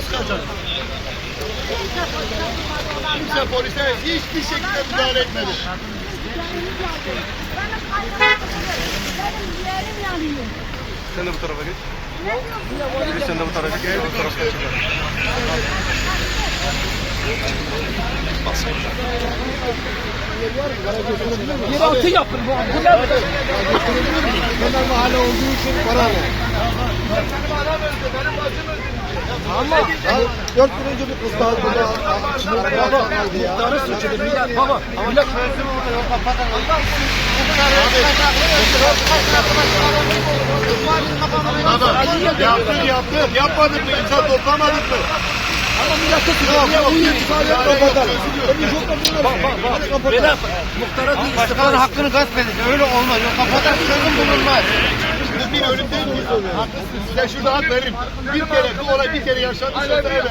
polis kazandı. Kimse polise hiçbir şekilde müdahale etmedi. Sen de bu tarafa geç. Sen de bu tarafa geç. Bu tarafa geç. Yeraltı yapın bu. Bu ne? Kenar mahalle olduğu için para alıyor. Ama 4 gün önce bir kız daha burada arabadaydı ya. muhtarı suçudur. Millet baba. Millet Yaptın. Yapmadın mı? İnsan toplamadık mı? ama millete suçuyor. Böyle muhtara değil. Başkalarının hakkını gasp edin. Öyle olmaz. Yok kafadan çözüm bulunmaz. Bir ölüm değil mi? Size şurada hak veririm. Bu olay bir kere yaşanmış olsa evet.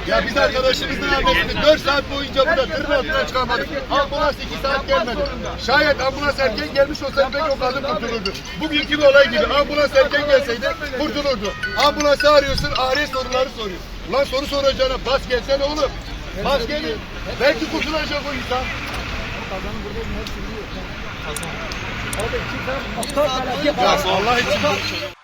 Ya biz arkadaşımızın annesini 4 saat boyunca burada tırın altından çıkarmadık. Ambulans 2 saat gelmedi. Şayet ambulans erken gelmiş olsaydı belki o kadın kurtulurdu. Bugünkü bir olay gibi ambulans erken gelseydi kurtulurdu. Ambulansı arıyorsun, ağrı soruları soruyor. Ulan soru soracağına bas gelsene oğlum. Bas gelin. Belki kurtulacak o insan. Muhtar Ya Allah için.